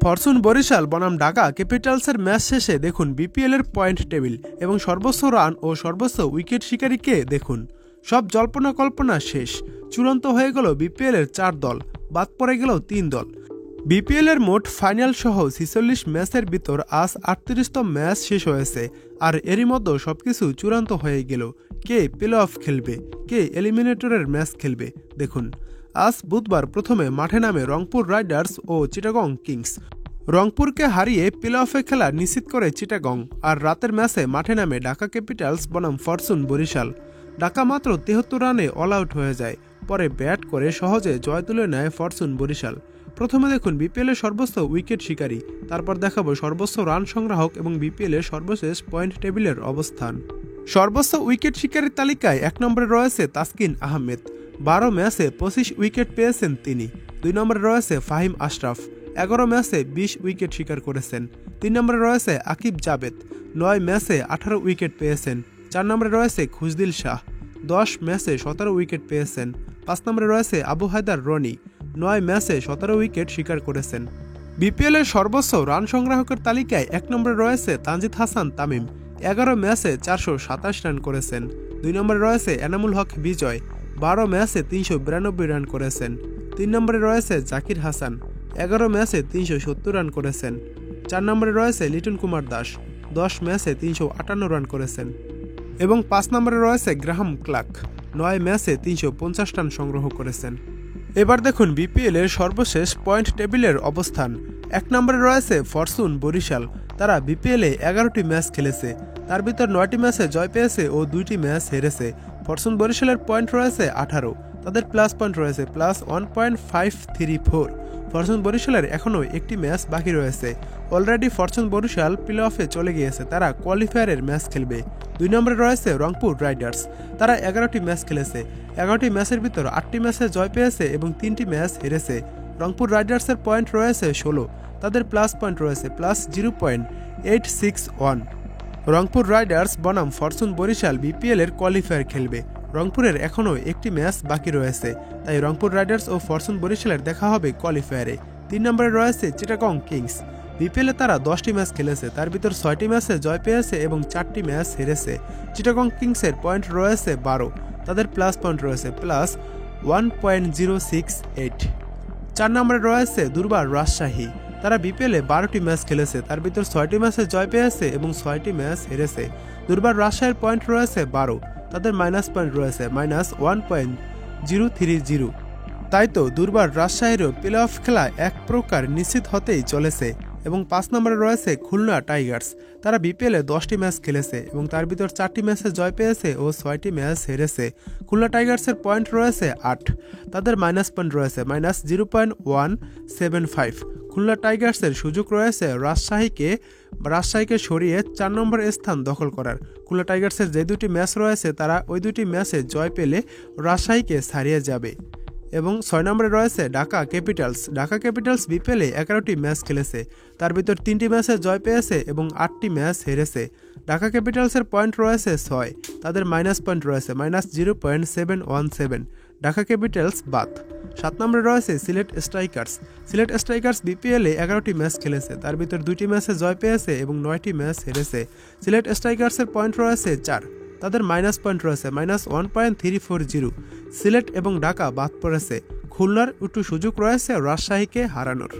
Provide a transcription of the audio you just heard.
Fortune Barishal বনাম Dhaka ক্যাপিটালসের match শেষে দেখুন বিপিএল এর পয়েন্ট টেবিল এবং সর্বোচ্চ রান ও সর্বোচ্চ উইকেট শিকারীকে দেখুন। সব জল্পনা কল্পনা শেষ, চূড়ান্ত হয়ে গেল বিপিএল এর 4 দল, বাদ পড়ে গেল 3 দল। বিপিএল এর মোট ফাইনাল সহ 46 ম্যাচের ভিতর আজ 38তম ম্যাচ শেষ হয়েছে, আর এরই মধ্যে সবকিছু চূড়ান্ত হয়ে গেল। কে প্লে অফ খেলবে, কে এলিমিনেটরের ম্যাচ খেলবে দেখুন। আজ বুধবার প্রথমে মাঠে নামে রংপুর রাইডার্স ও চিটাগং কিংস। রংপুরকে হারিয়ে প্লে অফে খেলা নিশ্চিত করে চিটাগং, আর রাতের ম্যাচে মাঠে নামে ঢাকা ক্যাপিটালস বনাম ফরচুন বরিশাল। ঢাকা মাত্র 73 রানে অল আউট হয়ে যায়, পরে ব্যাট করে সহজে জয় তুলে নেয় ফরচুন বরিশাল। প্রথমে দেখুন বিপিএল এর সর্বোচ্চ উইকেট শিকারী, তারপর দেখাবো সর্বোচ্চ রান সংগ্রাহক এবং বিপিএল এর সর্বশেষ পয়েন্ট টেবিলের অবস্থান। সর্বোচ্চ উইকেট শিকারীর তালিকায় 1 নম্বরে রয়েছে তাসকিন আহমেদ, 12 ম্যাচে 25 উইকেট পেয়েছেন তিনি। 2 নম্বরে রয়েছে ফাহিম আশরাফ, 11 ম্যাচে 20 উইকেট শিকার করেছেন। 3 নম্বরে রয়েছে আকিব জাবেদ, 9 ম্যাচে 18 উইকেট পেয়েছেন। 4 নম্বরে রয়েছে খুশদিল শাহ, 10 ম্যাচে 17 উইকেট পেয়েছেন। 5 নম্বরে রয়েছে আবু হায়দার রনি, 9 ম্যাচে 17 উইকেট শিকার করেছেন। বিপিএল এর সর্বোচ্চ রান সংগ্রাহকের তালিকায় 1 নম্বরে রয়েছে তানজিদ হাসান তামিম, 11 ম্যাচে 427 রান করেছেন। 2 নম্বরে রয়েছে এনামুল হক বিজয়, 12 ম্যাচে 392 রান করেছেন। 3 নম্বরে রয়েছে জাকির হাসান, 11 ম্যাচে 370 রান করেছেন। 4 নম্বরে রয়েছে লিটন কুমার দাস, 10 ম্যাচে 358 রান করেছেন। এবং 5 নম্বরে রয়েছে গ্রাহাম ক্লার্ক, 9 ম্যাচে 350 রান সংগ্রহ করেছেন। এবার দেখুন বিপিএল এর সর্বশেষ পয়েন্ট টেবিলের অবস্থান। 1 নম্বরে রয়েছে ফরচুন বরিশাল, তারা বিপিএল এ 11টি ম্যাচ খেলেছে, তার ভিতর 9টি ম্যাচে জয় পেয়েছে ও 2টি ম্যাচ হেরেছে। ফরচুন বরিশালের পয়েন্ট রয়েছে 18, তাদের প্লাস পয়েন্ট রয়েছে প্লাস 1.534। ফরচুন বরিশালের এখনও একটি ম্যাচ বাকি রয়েছে। অলরেডি ফরচুন বরিশাল প্লে অফে চলে গিয়েছে, তারা কোয়ালিফায়ারের ম্যাচ খেলবে। 2 নম্বরে রয়েছে রংপুর রাইডার্স, তারা 11টি ম্যাচ খেলেছে, 11টি ম্যাচের ভিতর 8টি ম্যাচে জয় পেয়েছে এবং 3টি ম্যাচ হেরেছে। রংপুর রাইডার্সের পয়েন্ট রয়েছে 16, তাদের প্লাস পয়েন্ট রয়েছে প্লাস 0.861। রংপুর রাইডার্স বনাম ফরচুন বরিশাল বিপিএল এর কোয়ালিফায়ার খেলবে। রংপুরের এখনও একটি ম্যাচ বাকি রয়েছে, তাই রংপুর রাইডার্স ও ফরচুন বরিশালের দেখা হবে কোয়ালিফায়ারে। 3 নম্বরে রয়েছে চিটাগং কিংস, বিপিএল এ তারা 10টি ম্যাচ খেলেছে, তার ভিতর 6টি ম্যাচে জয় পেয়েছে এবং 4টি ম্যাচ হেরেছে। চিটাগং কিংসের পয়েন্ট রয়েছে 12, তাদের প্লাস পয়েন্ট রয়েছে প্লাস 1.068। 4 নম্বরে রয়েছে দুর্বার রাজশাহী, তারা বিপিএল এ 12টি ম্যাচ খেলেছে, তার ভিতর 6টি ম্যাচে জয় পেয়েছে এবং 6টি ম্যাচ হেরেছে। দুর্বার রাজশাহীর পয়েন্ট রয়েছে 12, তাদের মাইনাস পয়েন্ট রয়েছে -1.030। তাই তো দুর্বার রাজশাহীরও প্লে অফ খেলা এক প্রকার নিশ্চিত হতেই চলেছে। এবং 5 নম্বরে রয়েছে খুলনা টাইগার্স, তারা বিপিএল এ 10টি ম্যাচ খেলেছে এবং তার ভিতর 4টি ম্যাচে জয় পেয়েছে ও 6টি ম্যাচ হেরেছে। খুলনা টাইগার্সের পয়েন্ট রয়েছে 8, তাদের মাইনাস পয়েন্ট রয়েছে -0.175। খুলনা টাইগার্সের সুযোগ রয়েছে রাজশাহীকে সরিয়ে 4 নম্বর স্থান দখল করার। খুলনা টাইগার্সের যে 2টি ম্যাচ রয়েছে তারা ওই 2টি ম্যাচে জয় পেলে রাজশাহীকে ছাড়িয়ে যাবে। এবং 6 নম্বরে রয়েছে Dhaka capitals, Dhaka capitals BPL এ 11টি ম্যাচ খেলেছে, তার ভিতর 3টি ম্যাচে জয় পেয়েছে এবং 8টি ম্যাচ হেরেছে। ঢাকা ক্যাপিটালসের পয়েন্ট রয়েছে 6, তাদের মাইনাস পয়েন্ট রয়েছে -0.717। ঢাকা ক্যাপিটালস বাদ। 7 নম্বরে রয়েছে সিলেট স্ট্রাইকার্স বিপিএল এ 11টি ম্যাচ খেলেছে, তার ভিতর 2টি ম্যাচে জয় পেয়েছে এবং 9টি ম্যাচ হেরেছে। সিলেট স্ট্রাইকার্সের পয়েন্ট রয়েছে 4, তাদের মাইনাস পয়েন্ট রয়েছে -1.340। সিলেট এবং ঢাকা বাদ পড়েছে, খুলনার একটু সুযোগ রয়েছে রাজশাহীকে হারানোর।